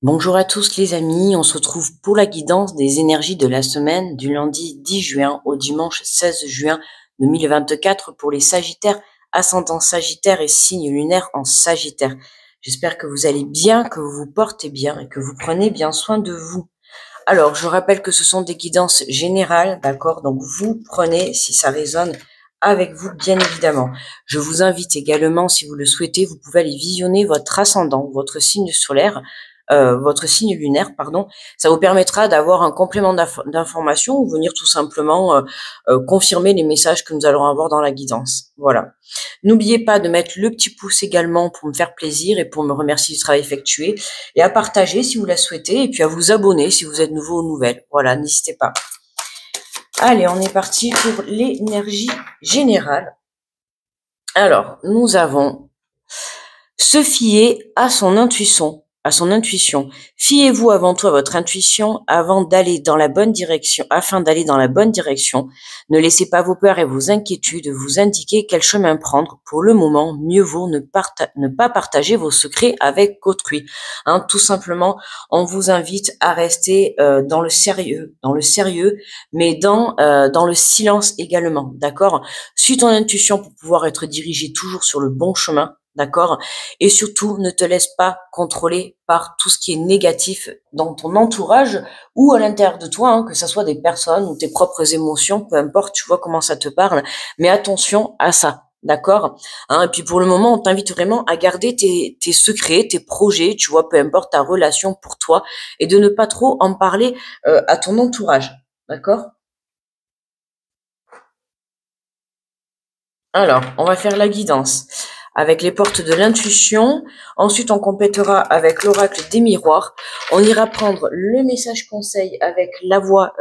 Bonjour à tous les amis, on se retrouve pour la guidance des énergies de la semaine du lundi 10 juin au dimanche 16 juin 2024 pour les Sagittaires, ascendant Sagittaire et signe lunaire en Sagittaire. J'espère que vous allez bien, que vous vous portez bien et que vous prenez bien soin de vous. Alors, je rappelle que ce sont des guidances générales, d'accord? Donc, vous prenez si ça résonne avec vous, bien évidemment. Je vous invite également, si vous le souhaitez, vous pouvez aller visionner votre ascendant, votre signe solaire, votre signe lunaire, pardon. Ça vous permettra d'avoir un complément d'information ou venir tout simplement confirmer les messages que nous allons avoir dans la guidance. Voilà. N'oubliez pas de mettre le petit pouce également pour me faire plaisir et pour me remercier du travail effectué et à partager si vous la souhaitez et puis à vous abonner si vous êtes nouveau aux nouvelles. Voilà, n'hésitez pas. Allez, on est parti pour l'énergie générale. Alors, nous avons se fier à son intuition. Fiez-vous avant tout à votre intuition afin d'aller dans la bonne direction. Ne laissez pas vos peurs et vos inquiétudes vous indiquer quel chemin prendre. Pour le moment, mieux vaut ne pas partager vos secrets avec autrui. Tout simplement, on vous invite à rester dans le sérieux, mais dans le silence également, d'accord? Suis ton intuition pour pouvoir être dirigé toujours sur le bon chemin, d'accord? Et surtout, ne te laisse pas contrôler par tout ce qui est négatif dans ton entourage ou à l'intérieur de toi, que ce soit des personnes ou tes propres émotions, peu importe, tu vois comment ça te parle, mais attention à ça. D'accord, et puis pour le moment, on t'invite vraiment à garder tes secrets, tes projets, tu vois, peu importe ta relation pour toi, et de ne pas trop en parler à ton entourage. D'accord? Alors, on va faire la guidance avec les portes de l'intuition. Ensuite, on complétera avec l'oracle des miroirs. On ira prendre le message conseil avec la voix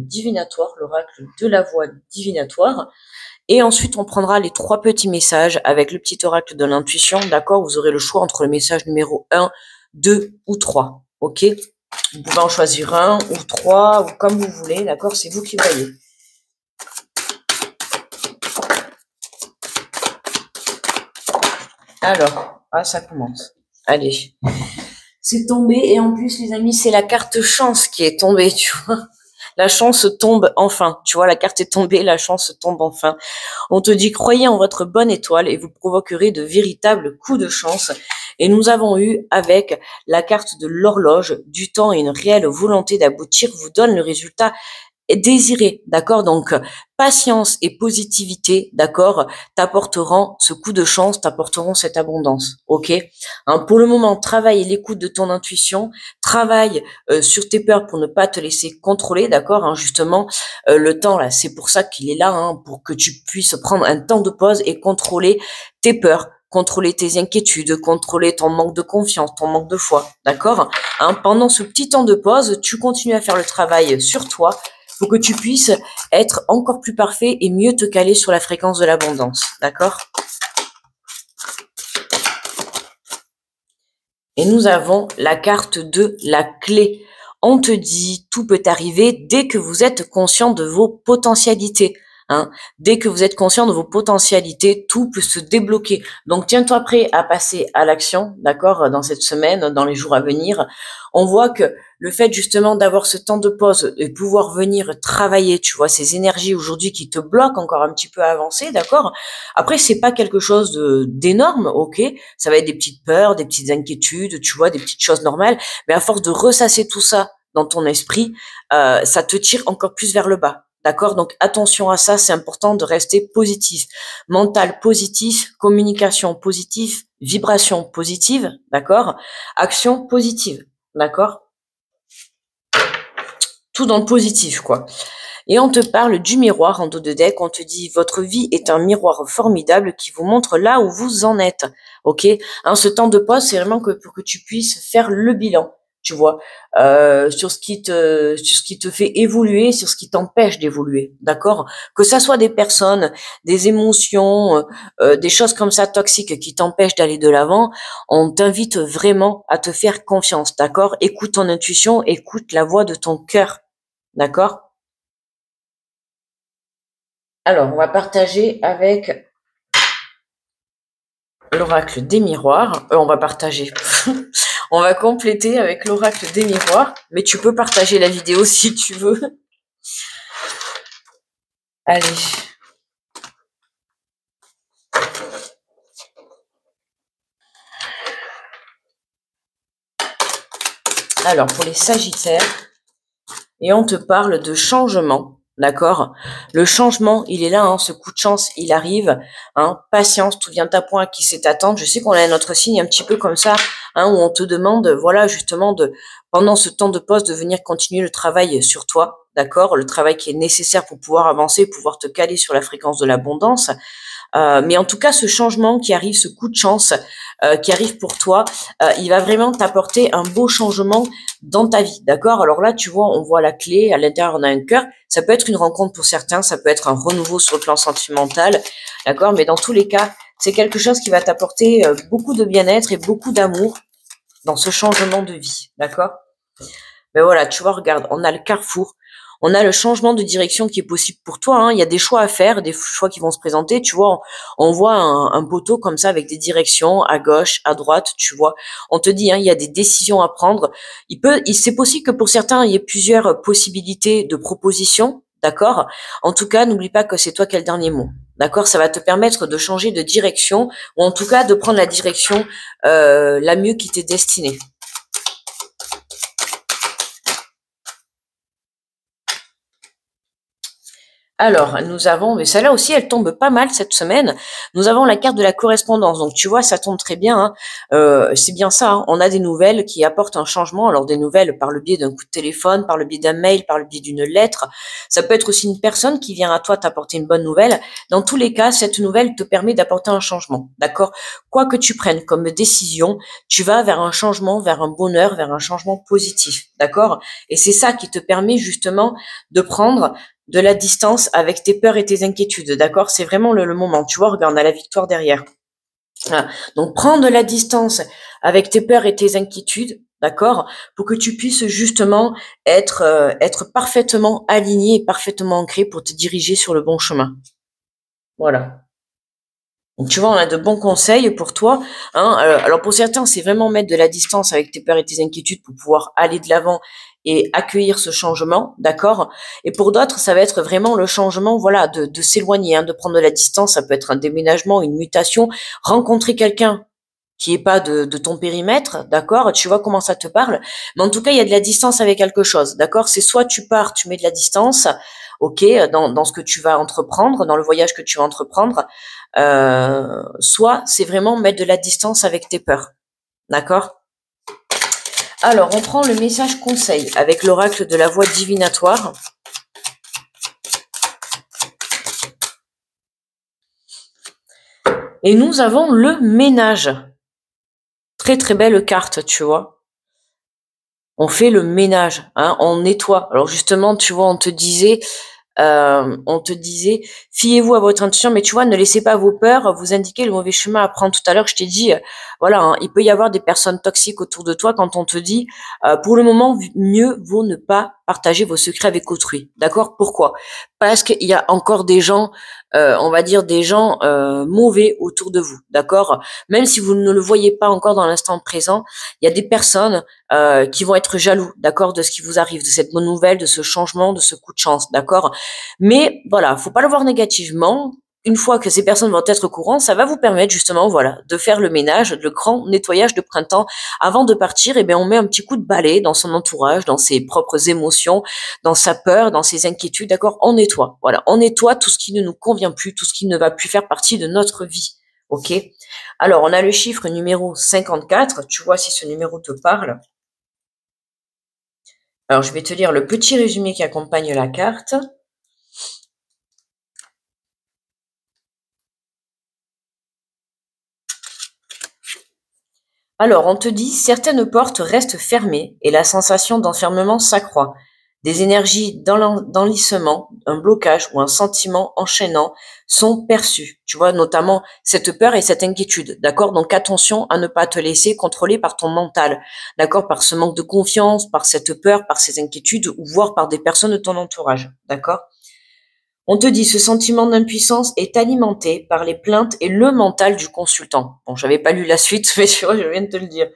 divinatoire, l'oracle de la voix divinatoire. Et ensuite, on prendra les 3 petits messages avec le petit oracle de l'intuition. D'accord? Vous aurez le choix entre le message numéro 1, 2 ou 3. Ok? Vous pouvez en choisir un ou 3 ou comme vous voulez. D'accord? C'est vous qui voyez. Alors, ça commence. Allez. C'est tombé et en plus, les amis, c'est la carte chance qui est tombée, tu vois. La chance tombe enfin. Tu vois, la carte est tombée, la chance tombe enfin. On te dit, croyez en votre bonne étoile et vous provoquerez de véritables coups de chance. Et nous avons eu avec la carte de l'horloge, du temps et une réelle volonté d'aboutir vous donne le résultat désiré, d'accord? Donc, patience et positivité, d'accord, t'apporteront ce coup de chance, t'apporteront cette abondance, ok? Pour le moment, travaille l'écoute de ton intuition, travaille sur tes peurs pour ne pas te laisser contrôler, d'accord? Justement, le temps, là, c'est pour ça qu'il est là, pour que tu puisses prendre un temps de pause et contrôler tes peurs, contrôler tes inquiétudes, contrôler ton manque de confiance, ton manque de foi, d'accord? Pendant ce petit temps de pause, tu continues à faire le travail sur toi, pour que tu puisses être encore plus parfait et mieux te caler sur la fréquence de l'abondance. D'accord? Et nous avons la carte de la clé. On te dit, tout peut arriver dès que vous êtes conscient de vos potentialités. Dès que vous êtes conscient de vos potentialités, tout peut se débloquer. Donc, tiens-toi prêt à passer à l'action, d'accord, dans cette semaine, dans les jours à venir. On voit que le fait justement d'avoir ce temps de pause et pouvoir venir travailler, tu vois, ces énergies aujourd'hui qui te bloquent encore un petit peu à avancer, d'accord? Après, c'est pas quelque chose d'énorme, ok? Ça va être des petites peurs, des petites inquiétudes, tu vois, des petites choses normales. Mais à force de ressasser tout ça dans ton esprit, ça te tire encore plus vers le bas. D'accord? Donc attention à ça, c'est important de rester positif. Mental positif, communication positive, vibration positive, d'accord? Action positive, d'accord? Tout dans le positif, quoi. Et on te parle du miroir en dos de deck, on te dit votre vie est un miroir formidable qui vous montre là où vous en êtes, ok? Ce temps de pause, c'est vraiment pour que tu puisses faire le bilan, tu vois, sur ce qui te fait évoluer, sur ce qui t'empêche d'évoluer, d'accord? Que ça soit des personnes, des émotions, des choses comme ça toxiques qui t'empêchent d'aller de l'avant, on t'invite vraiment à te faire confiance, d'accord? Écoute ton intuition, écoute la voix de ton cœur, d'accord? Alors, on va partager avec l'oracle des miroirs. On va partager. On va compléter avec l'oracle des miroirs, mais tu peux partager la vidéo si tu veux. Allez. Alors, pour les Sagittaires, et on te parle de changement, d'accord? Le changement, il est là, hein, ce coup de chance, il arrive. Hein, patience, tout vient à point, à qui sait attendre. Je sais qu'on a notre signe un petit peu comme ça, hein, où on te demande, voilà, justement, pendant ce temps de pause, de venir continuer le travail sur toi, d'accord? Le travail qui est nécessaire pour pouvoir avancer, pouvoir te caler sur la fréquence de l'abondance. Mais en tout cas, ce changement qui arrive, ce coup de chance qui arrive pour toi, il va vraiment t'apporter un beau changement dans ta vie, d'accord? Alors là, tu vois, on voit la clé, à l'intérieur, on a un cœur. Ça peut être une rencontre pour certains, ça peut être un renouveau sur le plan sentimental, d'accord? Mais dans tous les cas, c'est quelque chose qui va t'apporter beaucoup de bien-être et beaucoup d'amour dans ce changement de vie, d'accord? Mais voilà, tu vois, regarde, on a le carrefour. On a le changement de direction qui est possible pour toi. Hein. Il y a des choix à faire, des choix qui vont se présenter. Tu vois, on voit un poteau comme ça avec des directions à gauche, à droite. Tu vois, on te dit, hein, il y a des décisions à prendre. C'est possible que pour certains, il y ait plusieurs possibilités de propositions. D'accord. En tout cas, n'oublie pas que c'est toi qui as le dernier mot. D'accord. Ça va te permettre de changer de direction ou en tout cas de prendre la direction la mieux qui t'est destinée. Alors, nous avons, mais celle-là aussi, elle tombe pas mal cette semaine. Nous avons la carte de la correspondance. Donc, tu vois, ça tombe très bien. Hein. C'est bien ça. Hein. On a des nouvelles qui apportent un changement. Alors, des nouvelles par le biais d'un coup de téléphone, par le biais d'un mail, par le biais d'une lettre. Ça peut être aussi une personne qui vient à toi t'apporter une bonne nouvelle. Dans tous les cas, cette nouvelle te permet d'apporter un changement. D'accord? Quoi que tu prennes comme décision, tu vas vers un changement, vers un bonheur, vers un changement positif. D'accord? Et c'est ça qui te permet justement de prendre de la distance avec tes peurs et tes inquiétudes, d'accord? C'est vraiment le moment. Tu vois, regarde, on a la victoire derrière. Voilà. Donc, prends de la distance avec tes peurs et tes inquiétudes, d'accord? Pour que tu puisses justement être parfaitement aligné et parfaitement ancré pour te diriger sur le bon chemin. Voilà. Donc, tu vois, on a de bons conseils pour toi. Hein. Alors, pour certains, c'est vraiment mettre de la distance avec tes peurs et tes inquiétudes pour pouvoir aller de l'avant et accueillir ce changement, d'accord? Et pour d'autres, ça va être vraiment le changement, voilà, de s'éloigner, hein, de prendre de la distance. Ça peut être un déménagement, une mutation, rencontrer quelqu'un qui est pas de ton périmètre, d'accord? Tu vois comment ça te parle. Mais en tout cas, il y a de la distance avec quelque chose, d'accord? C'est soit tu pars, tu mets de la distance, ok, dans ce que tu vas entreprendre, dans le voyage que tu vas entreprendre, soit c'est vraiment mettre de la distance avec tes peurs, d'accord? Alors, on prend le message conseil avec l'oracle de la voix divinatoire. Et nous avons le ménage. Très très belle carte, tu vois. On fait le ménage, hein, on nettoie. Alors justement, tu vois, on te disait, fiez-vous à votre intuition, mais tu vois, ne laissez pas vos peurs vous indiquer le mauvais chemin à prendre. Tout à l'heure, je t'ai dit, voilà, hein, il peut y avoir des personnes toxiques autour de toi quand on te dit, pour le moment, mieux vaut ne pas partager vos secrets avec autrui. D'accord? Pourquoi? Parce qu'il y a encore des gens, on va dire des gens mauvais autour de vous. D'accord? Même si vous ne le voyez pas encore dans l'instant présent, il y a des personnes qui vont être jaloux, d'accord, de ce qui vous arrive, de cette bonne nouvelle, de ce changement, de ce coup de chance, d'accord. Mais voilà, faut pas le voir négativement. Une fois que ces personnes vont être au courant, ça va vous permettre justement, voilà, de faire le ménage, le grand nettoyage de printemps. Avant de partir, eh bien, on met un petit coup de balai dans son entourage, dans ses propres émotions, dans sa peur, dans ses inquiétudes, d'accord. On nettoie, voilà, on nettoie tout ce qui ne nous convient plus, tout ce qui ne va plus faire partie de notre vie, ok. Alors, on a le chiffre numéro 54. Tu vois si ce numéro te parle. Alors, je vais te lire le petit résumé qui accompagne la carte. Alors, on te dit, certaines portes restent fermées et la sensation d'enfermement s'accroît. Des énergies d'enlissement, un blocage ou un sentiment enchaînant sont perçus. Tu vois, notamment cette peur et cette inquiétude. D'accord? Donc, attention à ne pas te laisser contrôler par ton mental. D'accord? Par ce manque de confiance, par cette peur, par ces inquiétudes ou voire par des personnes de ton entourage. D'accord? On te dit, ce sentiment d'impuissance est alimenté par les plaintes et le mental du consultant. Bon, j'avais pas lu la suite, mais tu vois, je viens de te le dire.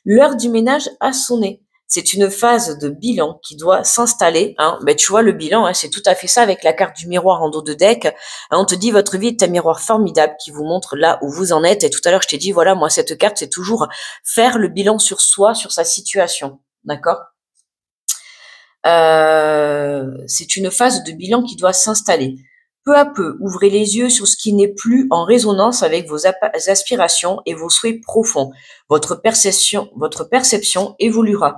L'heure du ménage a sonné. C'est une phase de bilan qui doit s'installer. Hein. Ben, tu vois, le bilan, hein, c'est tout à fait ça avec la carte du miroir en dos de deck. Hein, on te dit, votre vie est un miroir formidable qui vous montre là où vous en êtes. Et tout à l'heure, je t'ai dit, voilà, moi, cette carte, c'est toujours faire le bilan sur soi, sur sa situation. D'accord? C'est une phase de bilan qui doit s'installer. Peu à peu, ouvrez les yeux sur ce qui n'est plus en résonance avec vos aspirations et vos souhaits profonds. Votre perception évoluera.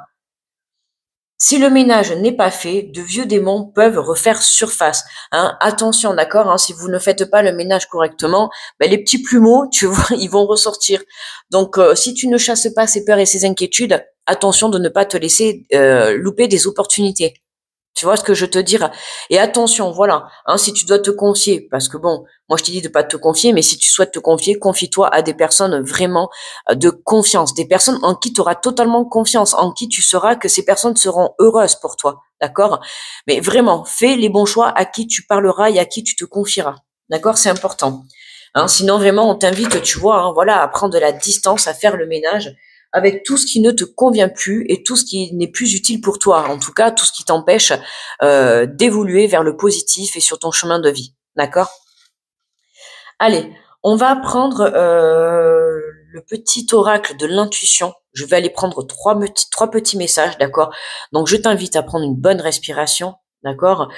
Si le ménage n'est pas fait, de vieux démons peuvent refaire surface. Hein. Attention, d'accord, hein, si vous ne faites pas le ménage correctement, ben, les petits plumeaux, tu vois, ils vont ressortir. Donc, si tu ne chasses pas ces peurs et ces inquiétudes, attention de ne pas te laisser louper des opportunités. Tu vois ce que je te dire? Et attention, voilà, hein, si tu dois te confier, parce que bon, moi je t'ai dit de pas te confier, mais si tu souhaites te confier, confie-toi à des personnes vraiment de confiance, des personnes en qui tu auras totalement confiance, en qui tu sauras que ces personnes seront heureuses pour toi, d'accord? Mais vraiment, fais les bons choix à qui tu parleras et à qui tu te confieras, d'accord? C'est important. Hein, sinon, vraiment, on t'invite, tu vois, hein, voilà, à prendre de la distance, à faire le ménage avec tout ce qui ne te convient plus et tout ce qui n'est plus utile pour toi. En tout cas, tout ce qui t'empêche d'évoluer vers le positif et sur ton chemin de vie. D'accord? Allez, on va prendre le petit oracle de l'intuition. Je vais aller prendre trois petits messages, d'accord? Donc, je t'invite à prendre une bonne respiration, d'accord?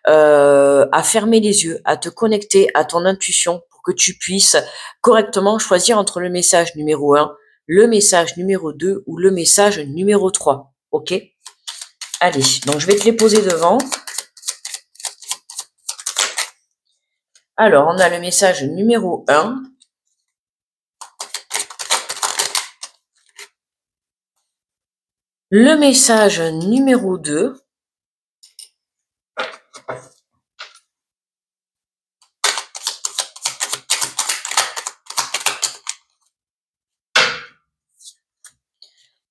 À fermer les yeux, à te connecter à ton intuition pour que tu puisses correctement choisir entre le message numéro 1, le message numéro 2 ou le message numéro 3. Ok? Allez, donc je vais te les poser devant. Alors, on a le message numéro 1. Le message numéro 2.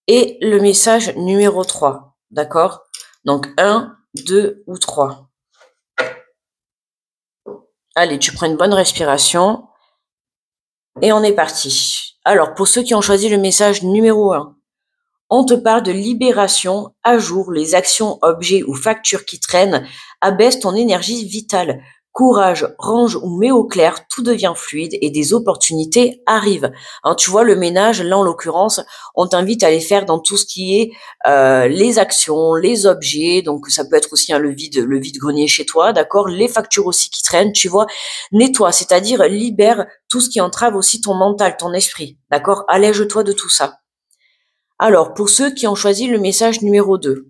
Et le message numéro 3. D'accord? Donc 1, 2 ou 3. Allez, tu prends une bonne respiration. Et on est parti. Alors, pour ceux qui ont choisi le message numéro 1, on te parle de libération, à jour, les actions, objets ou factures qui traînent, abaisse ton énergie vitale. Courage, range ou mets au clair, tout devient fluide et des opportunités arrivent. Hein, tu vois, le ménage, là en l'occurrence, on t'invite à les faire dans tout ce qui est les actions, les objets, donc ça peut être aussi hein, le vide-grenier chez toi, d'accord? Les factures aussi qui traînent, tu vois. Nettoie, c'est-à-dire libère tout ce qui entrave aussi ton mental, ton esprit, d'accord? Allège-toi de tout ça. Alors, pour ceux qui ont choisi le message numéro 2,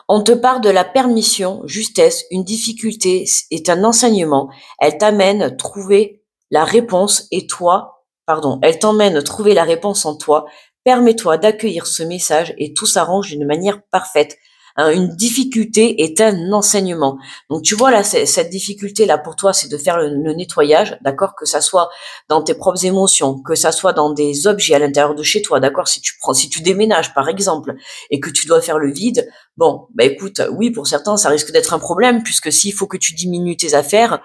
on te parle de la permission, justesse, une difficulté est un enseignement. Elle t'amène trouver la réponse et toi, pardon, elle t'emmène trouver la réponse en toi. Permets-toi d'accueillir ce message et tout s'arrange d'une manière parfaite. Hein, une difficulté est un enseignement. Donc tu vois là, cette difficulté là pour toi, c'est de faire le nettoyage, d'accord, que ça soit dans tes propres émotions, que ça soit dans des objets à l'intérieur de chez toi, d'accord, si tu déménages par exemple et que tu dois faire le vide. Bon, bah écoute, oui, pour certains, ça risque d'être un problème, puisque s'il faut que tu diminues tes affaires,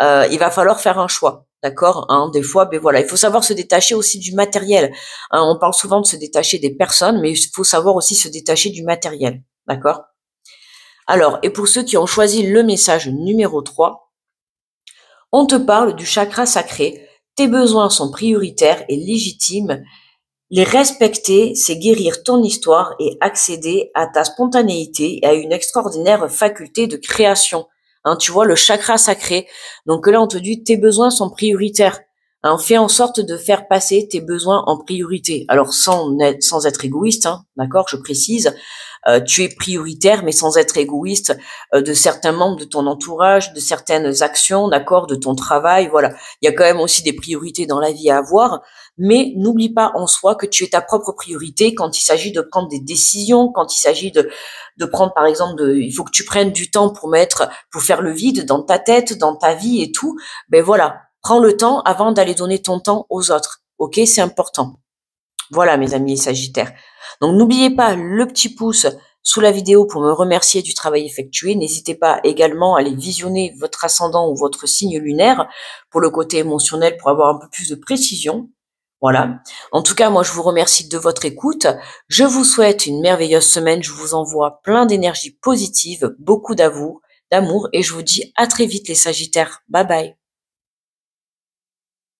il va falloir faire un choix, d'accord, hein, des fois, ben voilà, il faut savoir se détacher aussi du matériel. Hein, on parle souvent de se détacher des personnes, mais il faut savoir aussi se détacher du matériel, d'accord? Alors, et pour ceux qui ont choisi le message numéro 3, on te parle du chakra sacré. Tes besoins sont prioritaires et légitimes. Les respecter, c'est guérir ton histoire et accéder à ta spontanéité et à une extraordinaire faculté de création. Hein, tu vois, le chakra sacré. Donc là, on te dit, tes besoins sont prioritaires. Hein, fais en sorte de faire passer tes besoins en priorité. Alors, sans être égoïste, hein, d'accord, je précise. Tu es prioritaire, mais sans être égoïste de certains membres de ton entourage, de certaines actions, d'accord, de ton travail. Voilà, il y a quand même aussi des priorités dans la vie à avoir, mais n'oublie pas en soi que tu es ta propre priorité quand il s'agit de prendre des décisions, quand il s'agit de prendre par exemple, il faut que tu prennes du temps pour faire le vide dans ta tête, dans ta vie et tout. Ben voilà, prends le temps avant d'aller donner ton temps aux autres. Ok, c'est important. Voilà, mes amis Sagittaires. Donc, n'oubliez pas le petit pouce sous la vidéo pour me remercier du travail effectué. N'hésitez pas également à aller visionner votre ascendant ou votre signe lunaire pour le côté émotionnel, pour avoir un peu plus de précision. Voilà. En tout cas, moi, je vous remercie de votre écoute. Je vous souhaite une merveilleuse semaine. Je vous envoie plein d'énergie positive, beaucoup d'amour et je vous dis à très vite les Sagittaires. Bye bye.